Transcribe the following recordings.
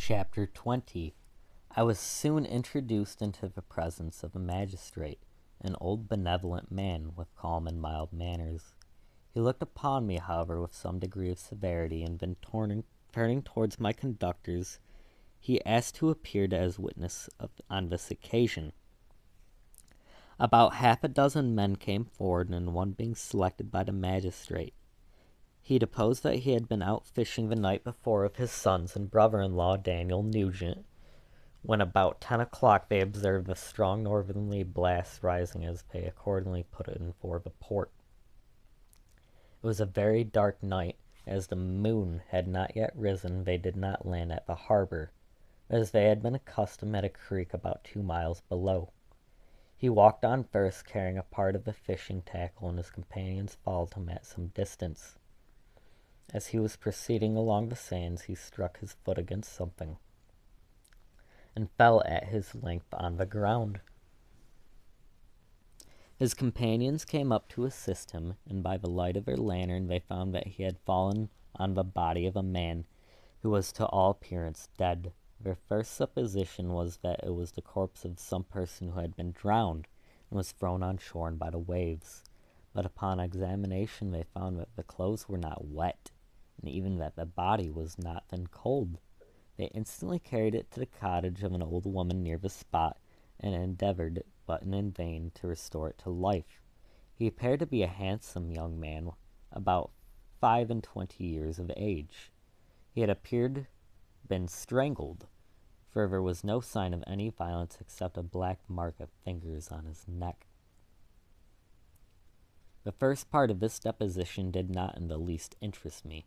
Chapter 20. I was soon introduced into the presence of a magistrate, an old benevolent man with calm and mild manners. He looked upon me, however, with some degree of severity, and then turning towards my conductors, he asked who appeared as witness on this occasion. About half a dozen men came forward, and one being selected by the magistrate. He deposed that he had been out fishing the night before with his sons and brother-in-law, Daniel Nugent, when about 10 o'clock they observed a strong northerly blast rising, as they accordingly put in for the port. It was a very dark night. As the moon had not yet risen, they did not land at the harbor, as they had been accustomed at a creek about 2 miles below. He walked on first, carrying a part of the fishing tackle, and his companions followed him at some distance. As he was proceeding along the sands, he struck his foot against something, and fell at his length on the ground. His companions came up to assist him, and by the light of their lantern they found that he had fallen on the body of a man who was to all appearance dead. Their first supposition was that it was the corpse of some person who had been drowned and was thrown on shore by the waves. But upon examination they found that the clothes were not wet, and even that the body was not then cold. They instantly carried it to the cottage of an old woman near the spot, and endeavored, but in vain, to restore it to life. He appeared to be a handsome young man, about 25 years of age. He had been strangled, for there was no sign of any violence except a black mark of fingers on his neck. The first part of this deposition did not in the least interest me,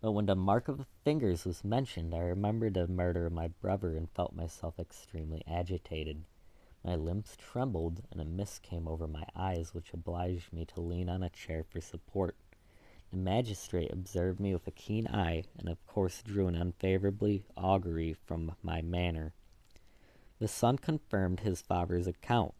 but when the mark of the fingers was mentioned, I remembered the murder of my brother and felt myself extremely agitated. My limbs trembled, and a mist came over my eyes, which obliged me to lean on a chair for support. The magistrate observed me with a keen eye, and of course drew an unfavorable augury from my manner. The son confirmed his father's account,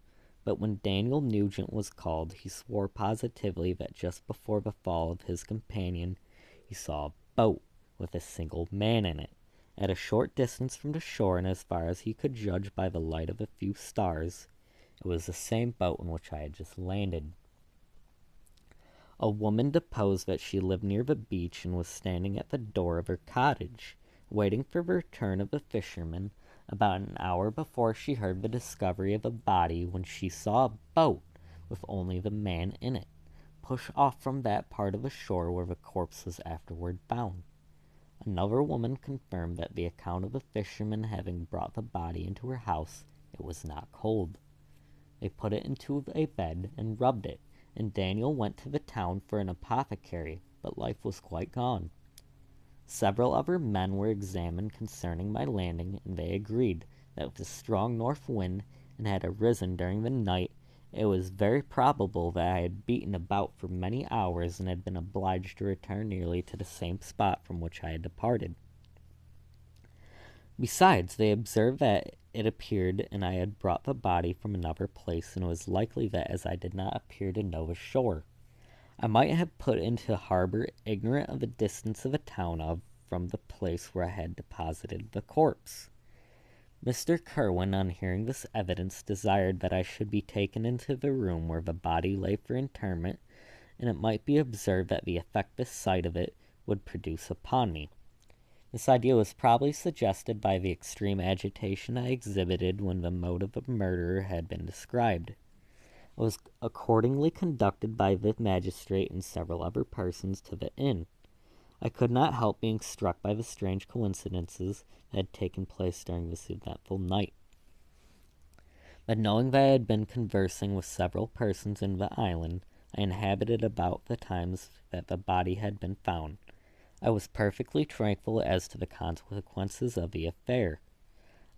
but when Daniel Nugent was called, he swore positively that just before the fall of his companion he saw a boat with a single man in it, at a short distance from the shore, and as far as he could judge by the light of a few stars, it was the same boat in which I had just landed. A woman deposed that she lived near the beach and was standing at the door of her cottage, waiting for the return of the fishermen, about an hour before she heard the discovery of a body, when she saw a boat, with only the man in it, push off from that part of the shore where the corpse was afterward found. Another woman confirmed that the account of the fishermen having brought the body into her house, it was not cold. They put it into a bed and rubbed it, and Daniel went to the town for an apothecary, but life was quite gone. Several other men were examined concerning my landing, and they agreed that with a strong north wind, and had arisen during the night, it was very probable that I had beaten about for many hours, and had been obliged to return nearly to the same spot from which I had departed. Besides, they observed that it appeared, and I had brought the body from another place, and it was likely that, as I did not appear to know the shore, I might have put into harbor ignorant of the distance of a town from the place where I had deposited the corpse. Mr. Kerwin, on hearing this evidence, desired that I should be taken into the room where the body lay for interment, and it might be observed that the effect the sight of it would produce upon me. This idea was probably suggested by the extreme agitation I exhibited when the mode of the murder had been described. I was accordingly conducted by the magistrate and several other persons to the inn. I could not help being struck by the strange coincidences that had taken place during this eventful night. But knowing that I had been conversing with several persons in the island I inhabited about the times that the body had been found, I was perfectly tranquil as to the consequences of the affair.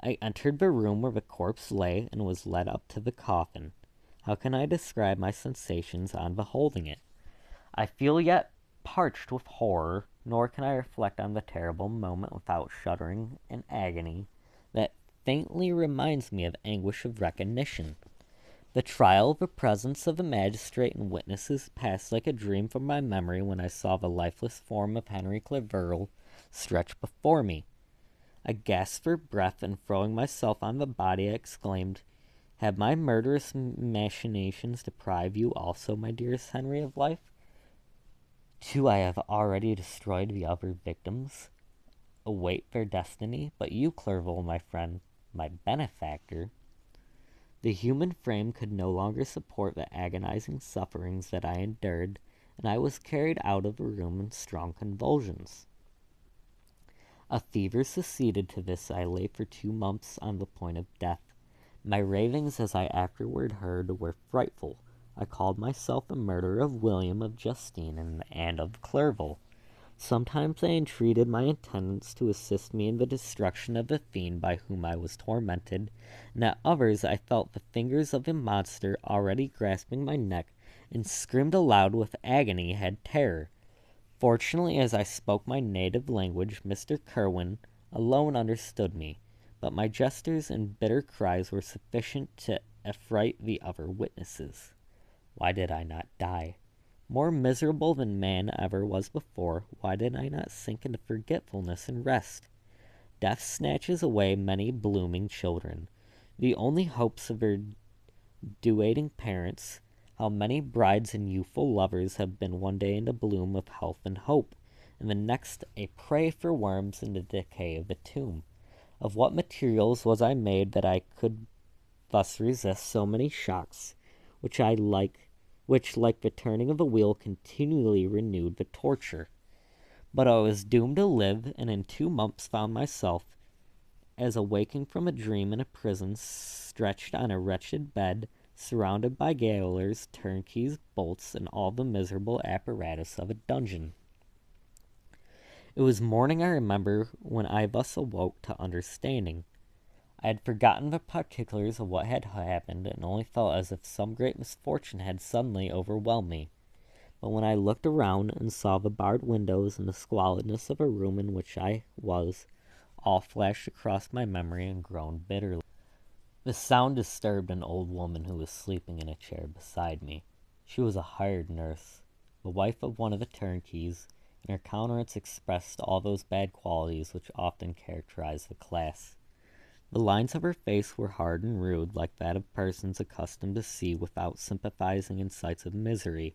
I entered the room where the corpse lay, and was led up to the coffin. How can I describe my sensations on beholding it? I feel yet parched with horror, nor can I reflect on the terrible moment without shuddering in agony that faintly reminds me of anguish of recognition. The trial, the presence of the magistrate and witnesses passed like a dream from my memory when I saw the lifeless form of Henry Cleverle stretched before me. I gasped for breath, and throwing myself on the body, I exclaimed, "Have my murderous machinations deprived you also, my dearest Henry, of life? Too, I have already destroyed the other victims. Await their destiny. But you, Clerval, my friend, my benefactor." The human frame could no longer support the agonizing sufferings that I endured, and I was carried out of the room in strong convulsions. A fever succeeded to this. I lay for 2 months on the point of death. My ravings, as I afterward heard, were frightful. I called myself a murderer of William, of Justine, and of Clerval. Sometimes I entreated my attendants to assist me in the destruction of the fiend by whom I was tormented, and at others I felt the fingers of the monster already grasping my neck, and screamed aloud with agony, had terror. Fortunately, as I spoke my native language, Mr. Kerwin alone understood me, but my gestures and bitter cries were sufficient to affright the other witnesses. Why did I not die? More miserable than man ever was before, why did I not sink into forgetfulness and rest? Death snatches away many blooming children, the only hopes of their duating parents. How many brides and youthful lovers have been one day in the bloom of health and hope, and the next a prey for worms in the decay of the tomb. Of what materials was I made that I could thus resist so many shocks, which, like the turning of a wheel, continually renewed the torture? But I was doomed to live, and in 2 months found myself, as awaking from a dream, in a prison, stretched on a wretched bed, surrounded by gaolers, turnkeys, bolts, and all the miserable apparatus of a dungeon. It was morning, I remember, when I thus awoke to understanding. I had forgotten the particulars of what had happened, and only felt as if some great misfortune had suddenly overwhelmed me. But when I looked around and saw the barred windows and the squalidness of a room in which I was, all flashed across my memory and groaned bitterly. The sound disturbed an old woman who was sleeping in a chair beside me. She was a hired nurse, the wife of one of the turnkeys, and her countenance expressed all those bad qualities which often characterize the class. The lines of her face were hard and rude, like that of persons accustomed to see without sympathizing in sights of misery.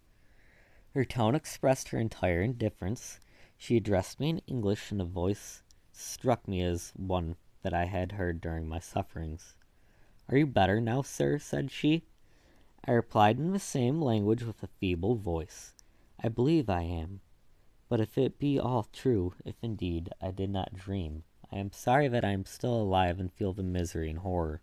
Her tone expressed her entire indifference. She addressed me in English, and a voice struck me as one that I had heard during my sufferings. "Are you better now, sir?" said she. I replied in the same language with a feeble voice, "I believe I am. But if it be all true, if indeed I did not dream, I am sorry that I am still alive and feel the misery and horror."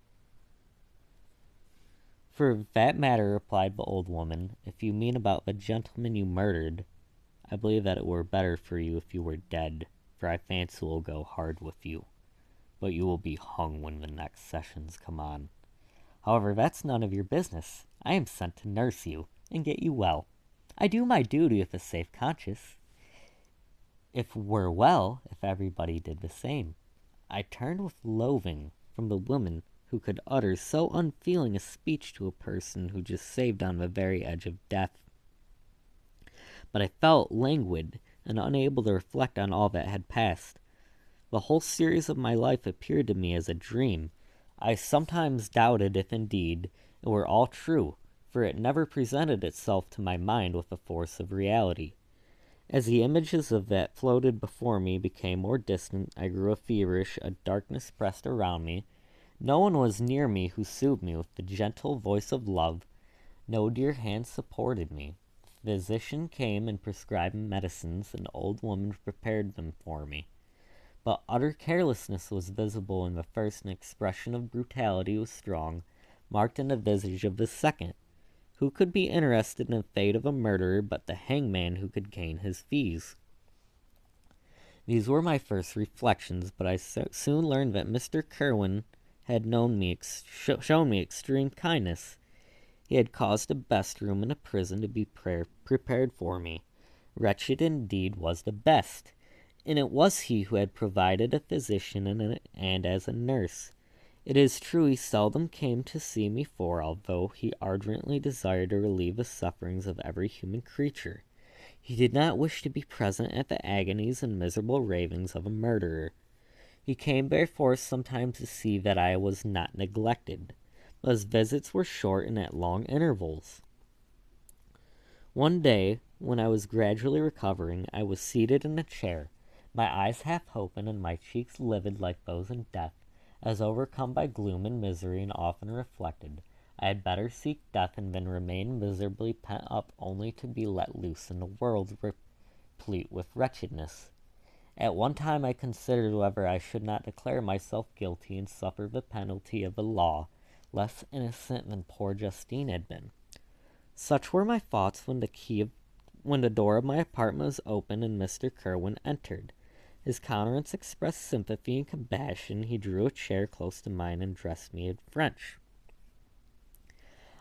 "For that matter," replied the old woman, "if you mean about the gentleman you murdered, I believe that it were better for you if you were dead, for I fancy it will go hard with you. But you will be hung when the next sessions come on. However, that's none of your business. I am sent to nurse you, and get you well. I do my duty with a safe conscience. If were well, if everybody did the same." I turned with loathing from the woman who could utter so unfeeling a speech to a person who just saved on the very edge of death. But I felt languid and unable to reflect on all that had passed. The whole series of my life appeared to me as a dream. I sometimes doubted if indeed it were all true, for it never presented itself to my mind with the force of reality. As the images of that floated before me became more distant, I grew feverish, a darkness pressed around me. No one was near me who soothed me with the gentle voice of love. No dear hand supported me. The physician came and prescribed medicines, and the old woman prepared them for me. But utter carelessness was visible in the first, and expression of brutality was strong, marked in the visage of the second. Who could be interested in the fate of a murderer but the hangman who could gain his fees? These were my first reflections, but I soon learned that Mr. Kerwin had shown me extreme kindness. He had caused a best room in a prison to be prepared for me. Wretched indeed was the best, and it was he who had provided a physician and as a nurse. It is true he seldom came to see me, for, although he ardently desired to relieve the sufferings of every human creature, he did not wish to be present at the agonies and miserable ravings of a murderer. He came by force sometimes to see that I was not neglected, but his visits were short and at long intervals. One day, when I was gradually recovering, I was seated in a chair, my eyes half open and my cheeks livid like those in death, as overcome by gloom and misery, and often reflected, I had better seek death than remain miserably pent up only to be let loose in a world replete with wretchedness. At one time I considered whether I should not declare myself guilty and suffer the penalty of a law less innocent than poor Justine had been. Such were my thoughts when the door of my apartment was opened and Mr. Kerwin entered. His countenance expressed sympathy and compassion. He drew a chair close to mine and addressed me in French.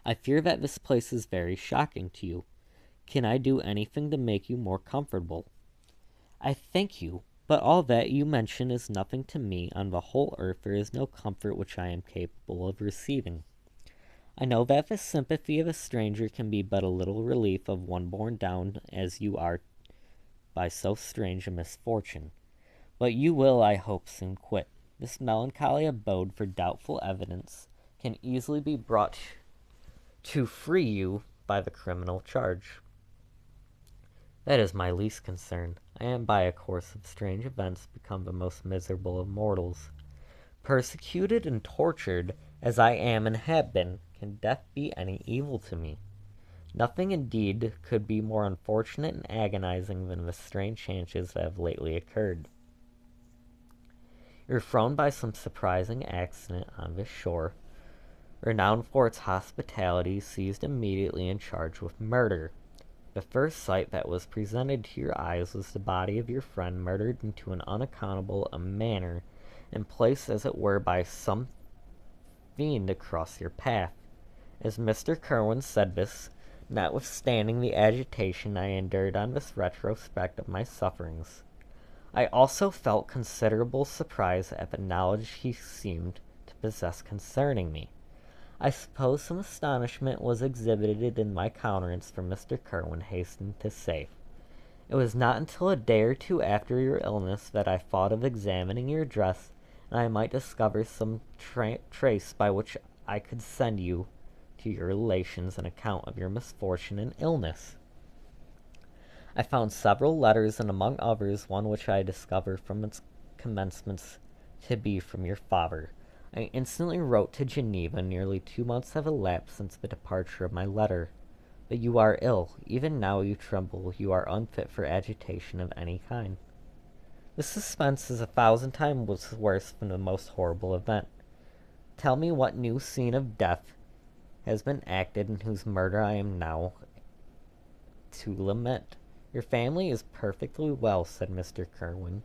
I fear that this place is very shocking to you. Can I do anything to make you more comfortable? I thank you, but all that you mention is nothing to me. On the whole earth there is no comfort which I am capable of receiving. I know that the sympathy of a stranger can be but a little relief of one borne down as you are by so strange a misfortune. But you will, I hope, soon quit. This melancholy abode, for doubtful evidence, can easily be brought to free you by the criminal charge. That is my least concern. I am by a course of strange events become the most miserable of mortals. Persecuted and tortured as I am and have been, can death be any evil to me? Nothing, indeed, could be more unfortunate and agonizing than the strange chances that have lately occurred. You were thrown by some surprising accident on this shore, renowned for its hospitality, seized immediately and charged with murder. The first sight that was presented to your eyes was the body of your friend murdered into an unaccountable manner, and placed as it were by some fiend across your path. As Mr. Kerwin said this, notwithstanding the agitation I endured on this retrospect of my sufferings, I also felt considerable surprise at the knowledge he seemed to possess concerning me. I suppose some astonishment was exhibited in my countenance, for Mr. Kerwin hastened to say, "It was not until a day or two after your illness that I thought of examining your dress, and I might discover some trace by which I could send you to your relations an account of your misfortune and illness. I found several letters, and among others one which I discovered from its commencements to be from your father. I instantly wrote to Geneva. Nearly 2 months have elapsed since the departure of my letter. But you are ill. Even now you tremble. You are unfit for agitation of any kind. This suspense is 1,000 times worse than the most horrible event. Tell me what new scene of death has been acted, and whose murder I am now to lament." "Your family is perfectly well," said Mr. Kerwin.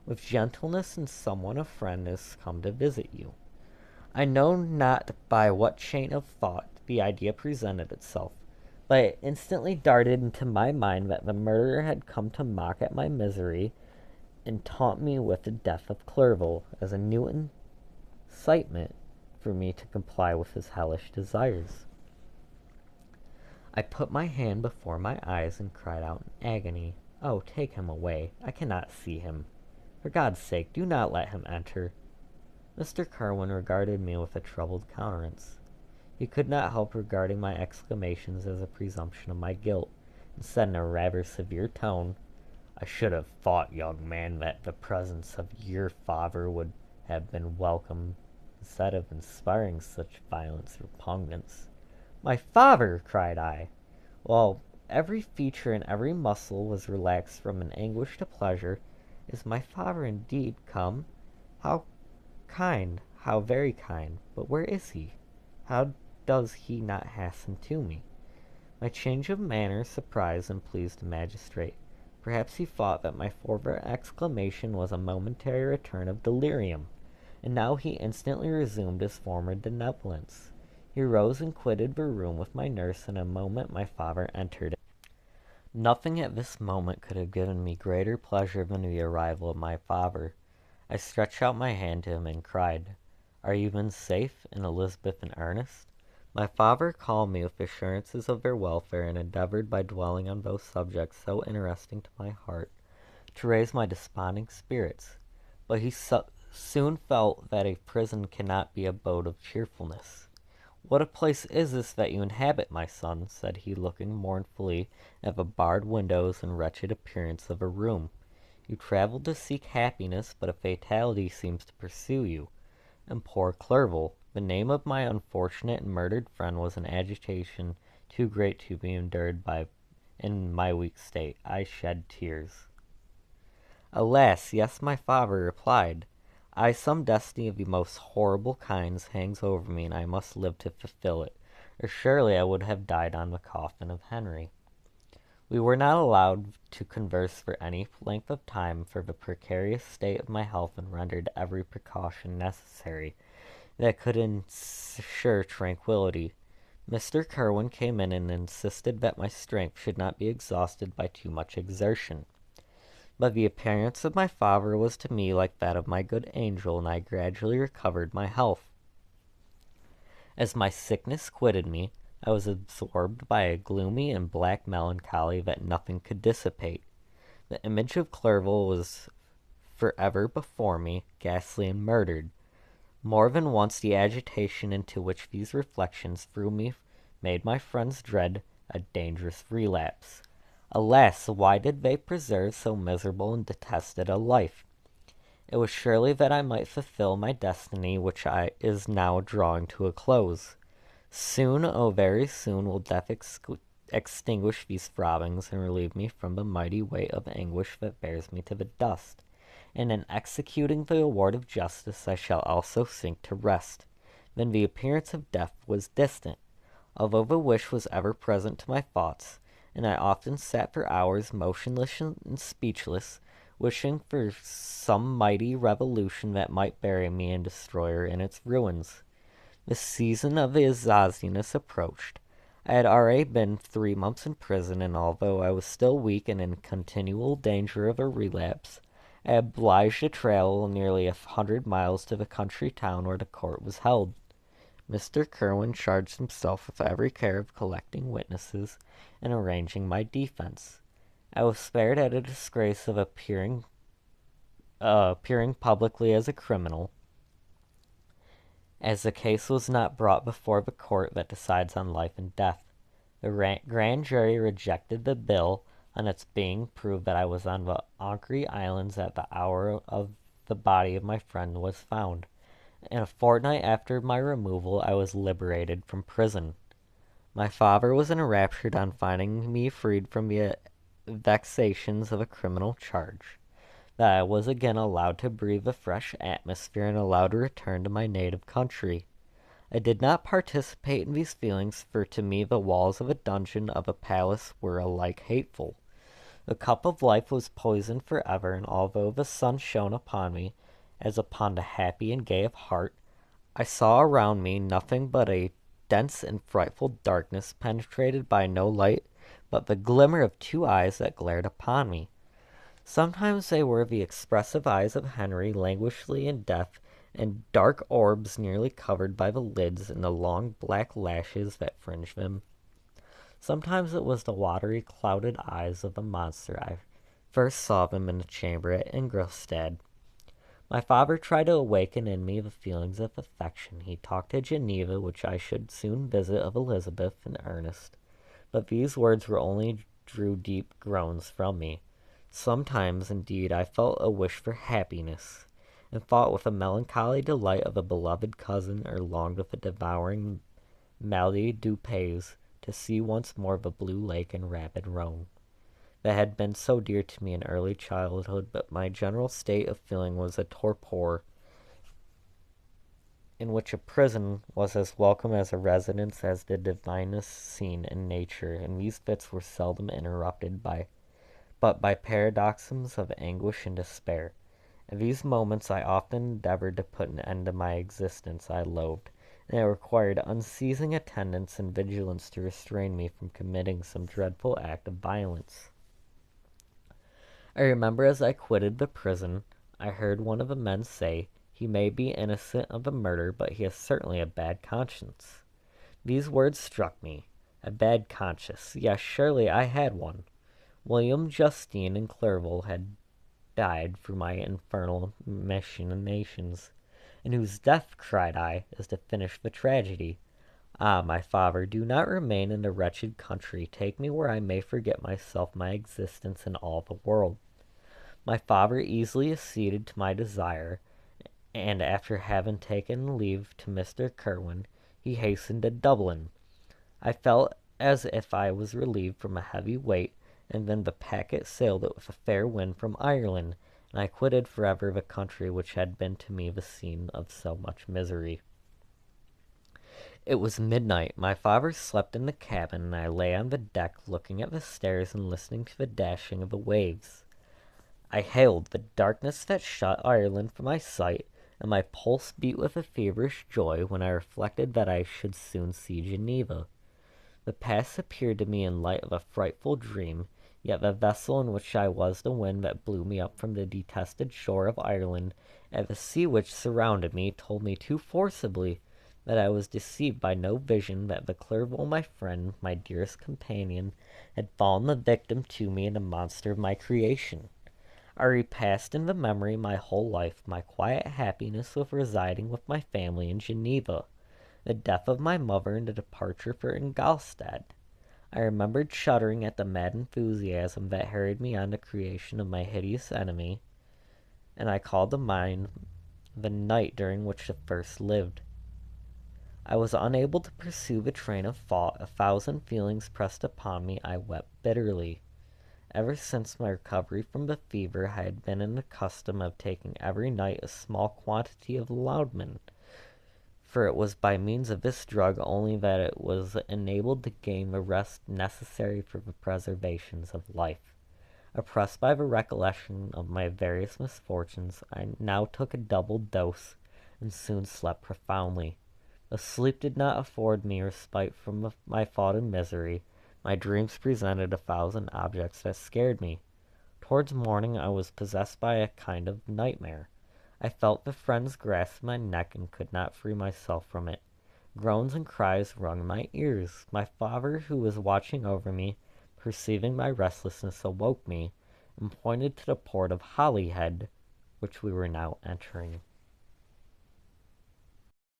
"With gentleness and somewhat a friend has come to visit you." I know not by what chain of thought the idea presented itself, but it instantly darted into my mind that the murderer had come to mock at my misery and taunt me with the death of Clerval, as a new incitement for me to comply with his hellish desires. I put my hand before my eyes and cried out in agony, "Oh, take him away! I cannot see him! For God's sake, do not let him enter!" Mr. Kerwin regarded me with a troubled countenance. He could not help regarding my exclamations as a presumption of my guilt, and said in a rather severe tone, "I should have thought, young man, that the presence of your father would have been welcome, instead of inspiring such violent repugnance." "My father!" cried I, while every feature and every muscle was relaxed from an anguish to pleasure. "Is my father indeed come? How kind, how very kind! But where is he? How does he not hasten to me?" My change of manner surprised and pleased the magistrate. Perhaps he thought that my former exclamation was a momentary return of delirium, and now he instantly resumed his former benevolence. He rose and quitted the room with my nurse. In a moment my father entered. Nothing at this moment could have given me greater pleasure than the arrival of my father. I stretched out my hand to him and cried, "Are you then safe, and Elizabeth in earnest?" My father calmed me with assurances of their welfare, and endeavored, by dwelling on those subjects so interesting to my heart, to raise my desponding spirits. But he soon felt that a prison cannot be abode of cheerfulness. "What a place is this that you inhabit, my son?" said he, looking mournfully at the barred windows and wretched appearance of a room. "You travelled to seek happiness, but a fatality seems to pursue you. And poor Clerval, the name of my unfortunate and murdered friend, was an agitation too great to be endured in my weak state. I shed tears. "Alas, yes, my father replied. Some destiny of the most horrible kinds hangs over me, and I must live to fulfill it, or surely I would have died on the coffin of Henry." We were not allowed to converse for any length of time, for the precarious state of my health rendered every precaution necessary that could ensure tranquillity. Mr. Kerwin came in and insisted that my strength should not be exhausted by too much exertion. But the appearance of my father was to me like that of my good angel, and I gradually recovered my health. As my sickness quitted me, I was absorbed by a gloomy and black melancholy that nothing could dissipate. The image of Clerval was forever before me, ghastly and murdered. More than once the agitation into which these reflections threw me made my friends dread a dangerous relapse. Alas, why did they preserve so miserable and detested a life? It was surely that I might fulfill my destiny, which is now drawing to a close. Soon, oh very soon, will death extinguish these throbbings and relieve me from the mighty weight of anguish that bears me to the dust. And in executing the award of justice, I shall also sink to rest. Then the appearance of death was distant, although the wish was ever present to my thoughts, and I often sat for hours motionless and speechless, wishing for some mighty revolution that might bury me and destroy her in its ruins. The season of Azazinus approached. I had already been 3 months in prison, and although I was still weak and in continual danger of a relapse, I was obliged to travel nearly 100 miles to the country town where the court was held. Mr. Kerwin charged himself with every care of collecting witnesses and arranging my defense. I was spared at a disgrace of appearing publicly as a criminal, as the case was not brought before the court that decides on life and death. The grand jury rejected the bill on its being proved that I was on the Ancre Islands at the hour of the body of my friend was found. And a fortnight after my removal, I was liberated from prison. My father was enraptured on finding me freed from the vexations of a criminal charge, that I was again allowed to breathe a fresh atmosphere and allowed to return to my native country. I did not participate in these feelings, for to me the walls of a dungeon of a palace were alike hateful. The cup of life was poisoned forever, and although the sun shone upon me, as upon the happy and gay of heart, I saw around me nothing but a dense and frightful darkness, penetrated by no light but the glimmer of 2 eyes that glared upon me. Sometimes they were the expressive eyes of Henry, languishingly in death, and dark orbs nearly covered by the lids and the long black lashes that fringed them. Sometimes it was the watery, clouded eyes of the monster I first saw them in the chamber at Ingolstadt. My father tried to awaken in me the feelings of affection. He talked to Geneva, which I should soon visit, of Elizabeth, in earnest. But these words only drew deep groans from me. Sometimes, indeed, I felt a wish for happiness, and thought with a melancholy delight of a beloved cousin, or longed with a devouring malady du pays to see once more the blue lake and rapid Rhone, that had been so dear to me in early childhood. But my general state of feeling was a torpor, in which a prison was as welcome as a residence as the divinest scene in nature, and these fits were seldom interrupted but by paroxysms of anguish and despair. At these moments I often endeavored to put an end to my existence I loathed, and it required unceasing attendance and vigilance to restrain me from committing some dreadful act of violence. I remember as I quitted the prison, I heard one of the men say, "He may be innocent of the murder, but he has certainly a bad conscience." These words struck me. A bad conscience. Yes, surely I had one. William Justine and Clerval had died for my infernal machinations, and whose death, cried I, is to finish the tragedy. Ah, my father, do not remain in a wretched country. Take me where I may forget myself, my existence, and all the world. My father easily acceded to my desire, and after having taken leave to Mr. Kerwin, he hastened to Dublin. I felt as if I was relieved from a heavy weight, and then the packet sailed with a fair wind from Ireland, and I quitted forever the country which had been to me the scene of so much misery. It was midnight. My father slept in the cabin, and I lay on the deck looking at the stairs and listening to the dashing of the waves. I hailed the darkness that shut Ireland from my sight, and my pulse beat with a feverish joy when I reflected that I should soon see Geneva. The past appeared to me in light of a frightful dream, yet the vessel in which I was the wind that blew me up from the detested shore of Ireland, and the sea which surrounded me, told me too forcibly that I was deceived by no vision, that the Clerval, my friend, my dearest companion, had fallen the victim to me and a monster of my creation. I repassed in the memory my whole life, my quiet happiness with residing with my family in Geneva, the death of my mother, and the departure for Ingolstadt. I remembered shuddering at the mad enthusiasm that hurried me on the creation of my hideous enemy, and I called to mind the night during which the first lived. I was unable to pursue the train of thought. A thousand feelings pressed upon me. I wept bitterly. Ever since my recovery from the fever, I had been in the custom of taking every night a small quantity of laudanum, for it was by means of this drug only that it was enabled to gain the rest necessary for the preservation of life. Oppressed by the recollection of my various misfortunes, I now took a double dose, and soon slept profoundly. The sleep did not afford me respite from my thought and misery. My dreams presented a thousand objects that scared me. Towards morning I was possessed by a kind of nightmare. I felt the friend's grasp my neck and could not free myself from it. Groans and cries wrung my ears. My father, who was watching over me, perceiving my restlessness, awoke me, and pointed to the port of Holyhead, which we were now entering.